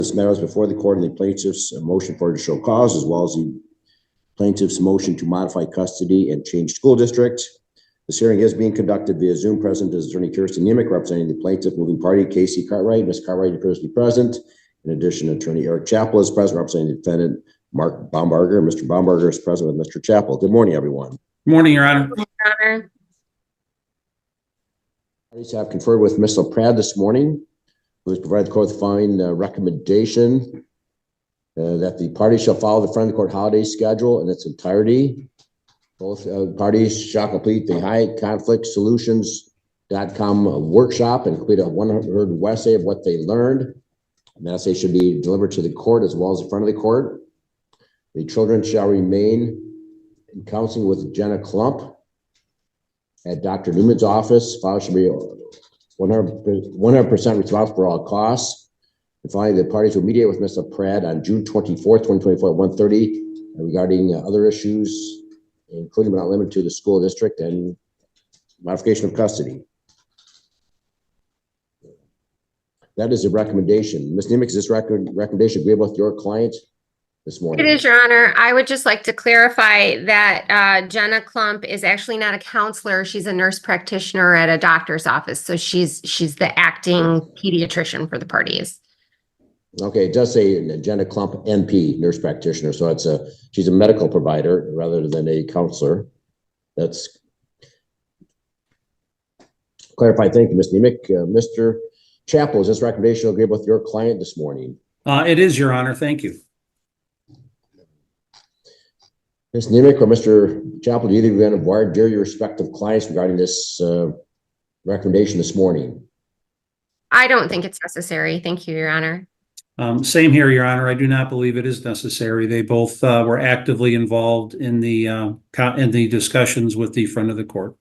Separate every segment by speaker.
Speaker 1: This matters before the court and the plaintiff's motion for to show cause, as well as the plaintiff's motion to modify custody and change school district. This hearing is being conducted via Zoom. Present is Attorney Kirsten Nemec, representing the plaintiff moving party, Casey Cartwright. Ms. Cartwright appears to be present. In addition, Attorney Eric Chappell is present, representing the defendant, Mark Bomberger. Mr. Bomberger is present with Mr. Chappell. Good morning, everyone.
Speaker 2: Good morning, Your Honor.
Speaker 3: Your Honor.
Speaker 1: Parties have conferred with Ms. LaPrade this morning, who has provided the court with the following recommendation that the parties shall follow the friendly court holiday schedule in its entirety. Both parties shall complete the high conflict solutions.com workshop and complete a 100 essay of what they learned. An essay should be delivered to the court as well as the front of the court. The children shall remain in counseling with Jenna Klump at Dr. Newman's office. Father should be 100% responsible for all costs. And finally, the parties will mediate with Ms. LaPrade on June 24th, 2024 at 1:30 regarding other issues, including but not limited to the school district and modification of custody. That is a recommendation. Ms. Nemec, is this recommendation agreeable with your client this morning?
Speaker 3: It is, Your Honor. I would just like to clarify that Jenna Klump is actually not a counselor. She's a nurse practitioner at a doctor's office. So she's the acting pediatrician for the parties.
Speaker 1: Okay, it does say Jenna Klump, NP, nurse practitioner. So she's a medical provider rather than a counselor. That's clarified. Thank you, Ms. Nemec. Mr. Chappell, is this recommendation agreeable with your client this morning?
Speaker 2: It is, Your Honor. Thank you.
Speaker 1: Ms. Nemec or Mr. Chappell, do either of you want to voir dire your respective clients regarding this recommendation this morning?
Speaker 3: I don't think it's necessary. Thank you, Your Honor.
Speaker 2: Same here, Your Honor. I do not believe it is necessary. They both were actively involved in the discussions with the front of the court.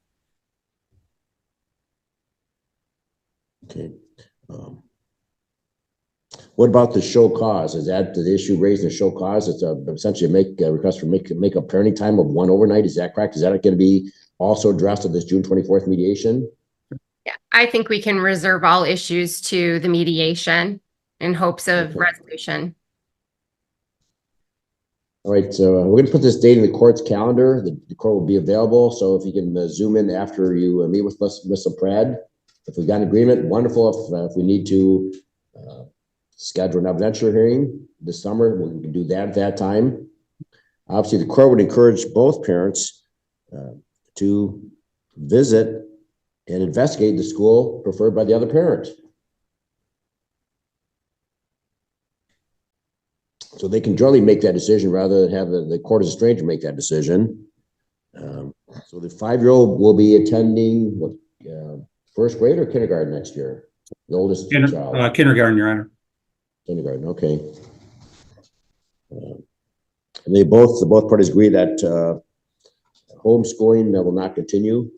Speaker 1: Okay. What about the show cause? Is that the issue raised in the show cause? It's essentially a request for make up parenting time of 1 overnight. Is that correct? Is that going to be also addressed at this June 24th mediation?
Speaker 3: Yeah, I think we can reserve all issues to the mediation in hopes of resolution.
Speaker 1: All right, so we're going to put this date in the court's calendar. The court will be available. So if you can zoom in after you meet with Ms. LaPrade. If we've got an agreement, wonderful. If we need to schedule an evidentiary hearing this summer, we can do that at that time. Obviously, the court would encourage both parents to visit and investigate the school preferred by the other parent. So they can jointly make that decision rather than have the court as a stranger make that decision. So the 5-year-old will be attending what, first grade or kindergarten next year? The oldest child.
Speaker 2: Kindergarten, Your Honor.
Speaker 1: Kindergarten, okay. And they both parties agree that homeschooling will not continue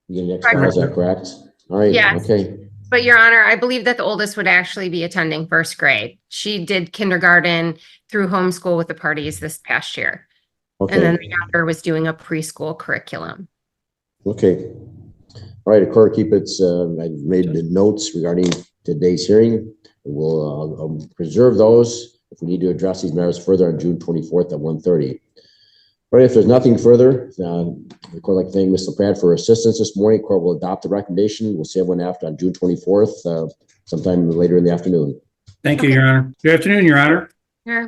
Speaker 1: beginning next fall. Is that correct? All right.
Speaker 3: Yes.
Speaker 1: Okay.
Speaker 3: But Your Honor, I believe that the oldest would actually be attending first grade. She did kindergarten through homeschool with the parties this past year.
Speaker 1: Okay.
Speaker 3: And then the younger was doing a preschool curriculum.
Speaker 1: Okay. All right, clerk, keep its, I've made the notes regarding today's hearing. We'll preserve those if we need to address these matters further on June 24th at 1:30. All right, if there's nothing further, the court would like to thank Ms. LaPrade for her assistance this morning. Court will adopt the recommendation. We'll see everyone after on June 24th, sometime later in the afternoon.
Speaker 2: Thank you, Your Honor. Good afternoon, Your Honor.
Speaker 3: Yeah.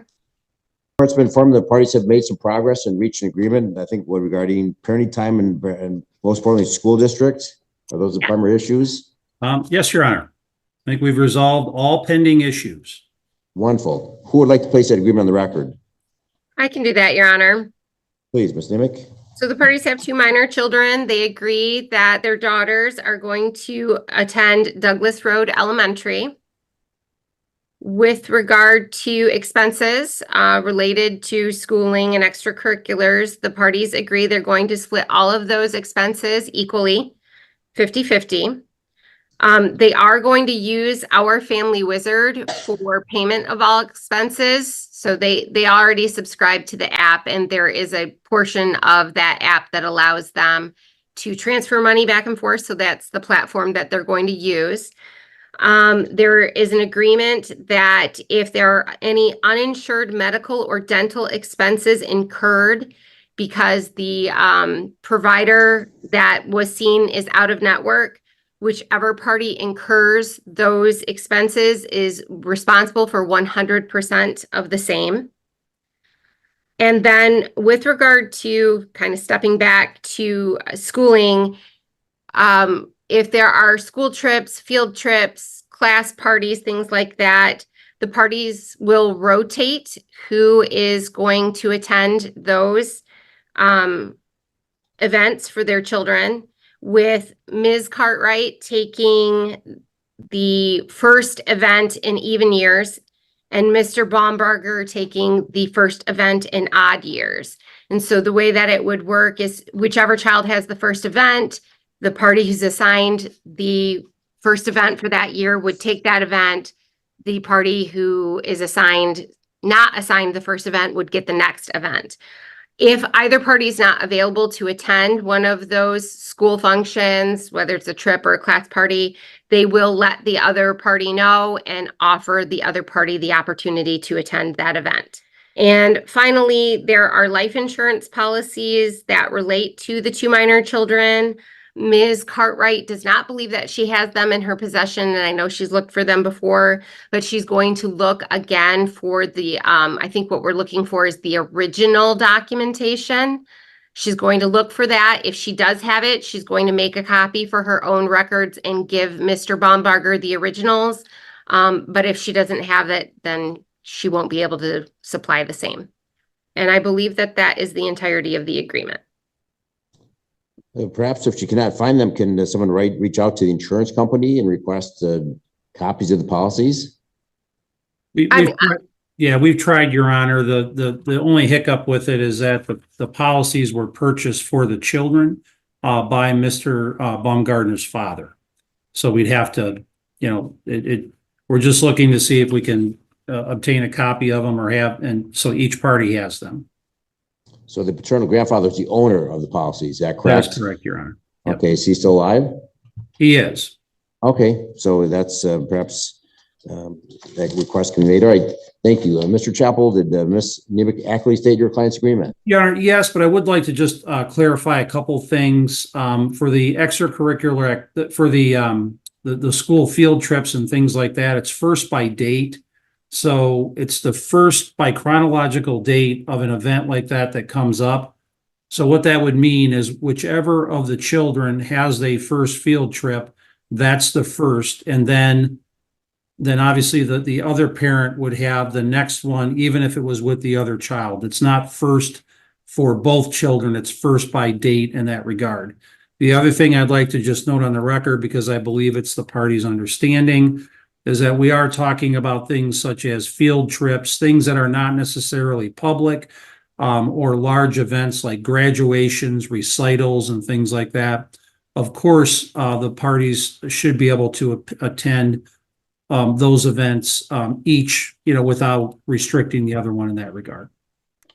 Speaker 1: Court's been informed the parties have made some progress and reached an agreement, I think, regarding parenting time and most importantly, school districts. Are those the primary issues?
Speaker 2: Yes, Your Honor. I think we've resolved all pending issues.
Speaker 1: Wonderful. Who would like to place that agreement on the record?
Speaker 3: I can do that, Your Honor.
Speaker 1: Please, Ms. Nemec.
Speaker 3: So the parties have 2 minor children. They agree that their daughters are going to attend Douglas Road Elementary. With regard to expenses related to schooling and extracurriculars, the parties agree they're going to split all of those expenses equally, 50-50. They are going to use Our Family Wizard for payment of all expenses. So they already subscribe to the app, and there is a portion of that app that allows them to transfer money back and forth. So that's the platform that they're going to use. There is an agreement that if there are any uninsured medical or dental expenses incurred because the provider that was seen is out of network, whichever party incurs those expenses is responsible for 100% of the same. And then with regard to kind of stepping back to schooling, if there are school trips, field trips, class parties, things like that, the parties will rotate who is going to attend those events for their children, with Ms. Cartwright taking the first event in even years and Mr. Bomberger taking the first event in odd years. And so the way that it would work is whichever child has the first event, the party who's assigned the first event for that year would take that event. The party who is not assigned the first event would get the next event. If either party is not available to attend one of those school functions, whether it's a trip or a class party, they will let the other party know and offer the other party the opportunity to attend that event. And finally, there are life insurance policies that relate to the two minor children. Ms. Cartwright does not believe that she has them in her possession, and I know she's looked for them before, but she's going to look again for the, I think what we're looking for is the original documentation. She's going to look for that. If she does have it, she's going to make a copy for her own records and give Mr. Bomberger the originals. But if she doesn't have it, then she won't be able to supply the same. And I believe that that is the entirety of the agreement.
Speaker 1: Perhaps if she cannot find them, can someone reach out to the insurance company and request copies of the policies?
Speaker 2: We've tried, Your Honor. The only hiccup with it is that the policies were purchased for the children by Mr. Baumgartner's father. So we'd have to, we're just looking to see if we can obtain a copy of them and so each party has them.
Speaker 1: So the paternal grandfather is the owner of the policy, is that correct?
Speaker 2: That's correct, Your Honor. Yep.
Speaker 1: Okay, is he still alive?
Speaker 2: He is.
Speaker 1: Okay, so that's perhaps that request can be made. All right, thank you. Mr. Chappell, did Ms. Nimick accurately state your client's agreement?
Speaker 2: Your Honor, yes, but I would like to just clarify a couple things for the extracurricular, for the school field trips and things like that. It's first by date. So it's the first by chronological date of an event like that comes up. So what that would mean is whichever of the children has their first field trip, that's the first. And then obviously the other parent would have the next one, even if it was with the other child. It's not first for both children. It's first by date in that regard. The other thing I'd like to just note on the record, because I believe it's the party's understanding, is that we are talking about things such as field trips, things that are not necessarily public, or large events like graduations, recitals, and things like that. Of course, the parties should be able to attend those events each, without restricting the other one in that regard.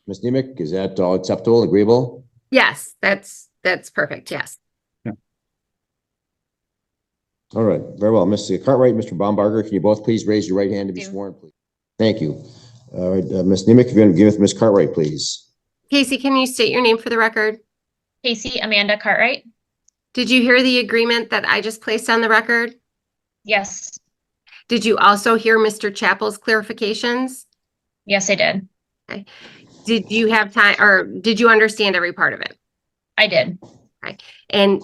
Speaker 1: Ms. Nimick, is that all acceptable, agreeable?
Speaker 3: Yes, that's perfect. Yes.
Speaker 1: All right, very well. Mr. Cartwright, Mr. Bomberger, can you both please raise your right hand to be sworn, please? Thank you. All right, Ms. Nimick, if you're going to begin with Ms. Cartwright, please.
Speaker 3: Casey, can you state your name for the record?
Speaker 4: Casey Amanda Cartwright.
Speaker 3: Did you hear the agreement that I just placed on the record?
Speaker 4: Yes.
Speaker 3: Did you also hear Mr. Chappell's clarifications?
Speaker 4: Yes, I did.
Speaker 3: Okay. Did you have time, or did you understand every part of it?
Speaker 4: I did.
Speaker 3: Okay. And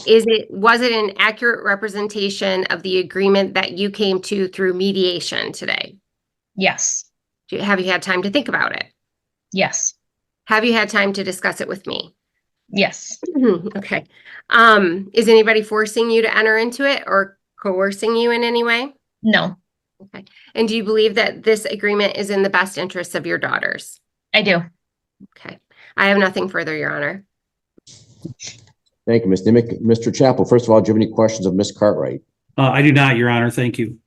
Speaker 3: was it an accurate representation of the agreement that you came to through mediation today?
Speaker 4: Yes.
Speaker 3: Have you had time to think about it?
Speaker 4: Yes.
Speaker 3: Have you had time to discuss it with me?
Speaker 4: Yes.
Speaker 3: Okay. Is anybody forcing you to enter into it or coercing you in any way?
Speaker 4: No.
Speaker 3: Okay. And do you believe that this agreement is in the best interests of your daughters?
Speaker 4: I do.
Speaker 3: Okay. I have nothing further, Your Honor.
Speaker 1: Thank you, Ms. Nimick. Mr. Chappell, first of all, do you have any questions of Ms. Cartwright?
Speaker 2: I do not, Your Honor. Thank you.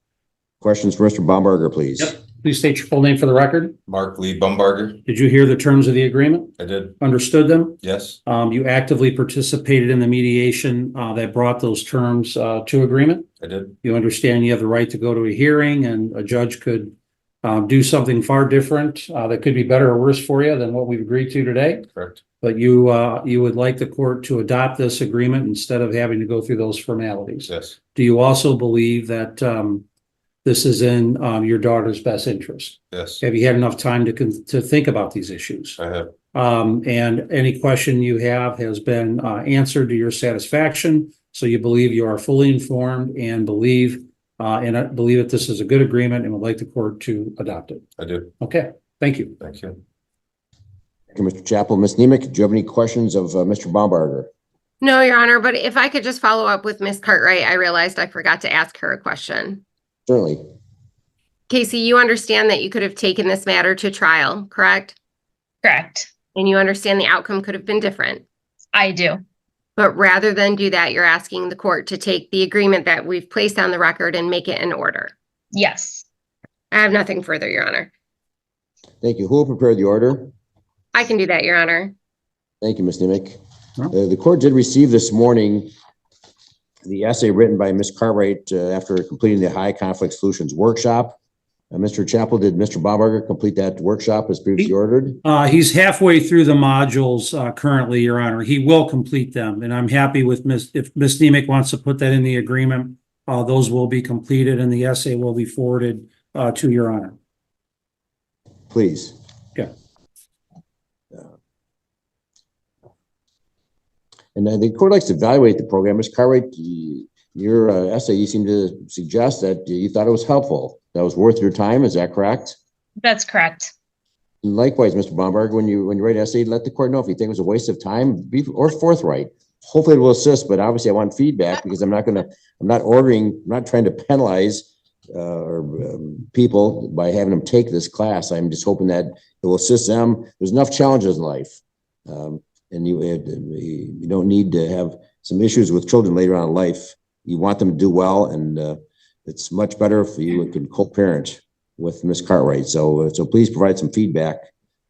Speaker 1: Questions for Mr. Bomberger, please.
Speaker 2: Yep. Please state your full name for the record.
Speaker 5: Mark Lee Bomberger.
Speaker 2: Did you hear the terms of the agreement?
Speaker 5: I did.
Speaker 2: Understood them?
Speaker 5: Yes,
Speaker 2: You actively participated in the mediation that brought those terms to agreement?
Speaker 5: I did.
Speaker 2: You understand you have the right to go to a hearing and a judge could do something far different that could be better or worse for you than what we've agreed to today.
Speaker 5: Correct.
Speaker 2: But you would like the court to adopt this agreement instead of having to go through those formalities.
Speaker 5: Yes,
Speaker 2: Do you also believe that this is in your daughter's best interest?
Speaker 5: yes,
Speaker 2: Have you had enough time to think about these issues?
Speaker 5: I have.
Speaker 2: And any question you have has been answered to your satisfaction. So you believe you are fully informed and believe that this is a good agreement and would like the court to adopt it.
Speaker 5: I do.
Speaker 2: Okay, thank you.
Speaker 5: Thank you.
Speaker 1: Thank you, Mr. Chappell. Ms. Nemec, do you have any questions of Mr. Bomberger?
Speaker 3: No, Your Honor, but if I could just follow up with Ms. Cartwright, I realized I forgot to ask her a question.
Speaker 1: Certainly.
Speaker 3: Casey, you understand that you could have taken this matter to trial, correct?
Speaker 4: Correct.
Speaker 3: And you understand the outcome could have been different.
Speaker 4: I do.
Speaker 3: But rather than do that, you're asking the court to take the agreement that we've placed on the record and make it an order.
Speaker 4: Yes.
Speaker 3: I have nothing further, Your Honor.
Speaker 1: Thank you. Who will prepare the order?
Speaker 3: I can do that, Your Honor.
Speaker 1: Thank you, Ms. Nemec.
Speaker 2: No.
Speaker 1: The court did receive this morning the essay written by Ms. Cartwright after completing the high conflict solutions workshop. Mr. Chappell, did Mr. Bomberger complete that workshop as previously ordered?
Speaker 2: He's halfway through the modules currently, Your Honor. He will complete them, and I'm happy with if Ms. Nemec wants to put that in the agreement, those will be completed and the essay will be forwarded to Your Honor.
Speaker 1: Please.
Speaker 2: Yeah.
Speaker 1: And then the court likes to evaluate the program. Ms. Cartwright, your essay, you seem to suggest that you thought it was helpful. That was worth your time. Is that correct?
Speaker 4: That's correct.
Speaker 1: And likewise, Mr. Bomberger, when you write an essay, let the court know if you think it was a waste of time, or forthright. Hopefully it will assist, but obviously I want feedback because I'm not trying to penalize people by having them take this class. I'm just hoping that it will assist them. There's enough challenges in life. And you don't need to have some issues with children later on in life. You want them to do well, and it's much better if you can co-parent with Ms. Cartwright. So please provide some feedback,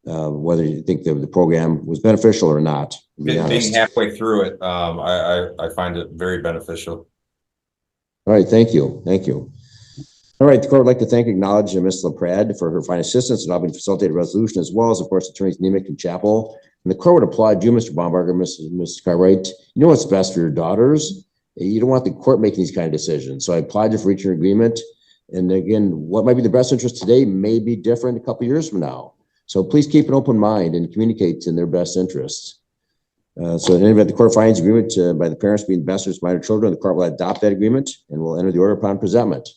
Speaker 1: whether you think the program was beneficial or not.
Speaker 5: Being halfway through it, I find it very beneficial.
Speaker 1: All right, thank you. Thank you. All right, the court would like to thank and acknowledge Ms. LaPrade for her fine assistance in helping facilitate a resolution, as well as, of course, Attorneys Nemec and Chappell. And the court would applaud you, Mr. Bomberger, Ms. Cartwright. You know what's best for your daughters. You don't want the court making these kind of decisions. So I applaud you for reaching an agreement. And again, what might be the best interest today may be different a couple of years from now. So please keep an open mind and communicate in their best interests. So in any event, the court finds agreement by the parents being the best interest of minor children. The court will adopt that agreement and will enter the order upon presentment.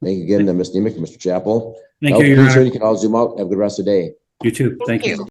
Speaker 1: Thank you again, Ms. Nemec and Mr. Chappell.
Speaker 2: Thank you, Your
Speaker 1: Please,
Speaker 2: Honor.
Speaker 1: you can all zoom out. Have a good rest of the day.
Speaker 2: You too. Thank you.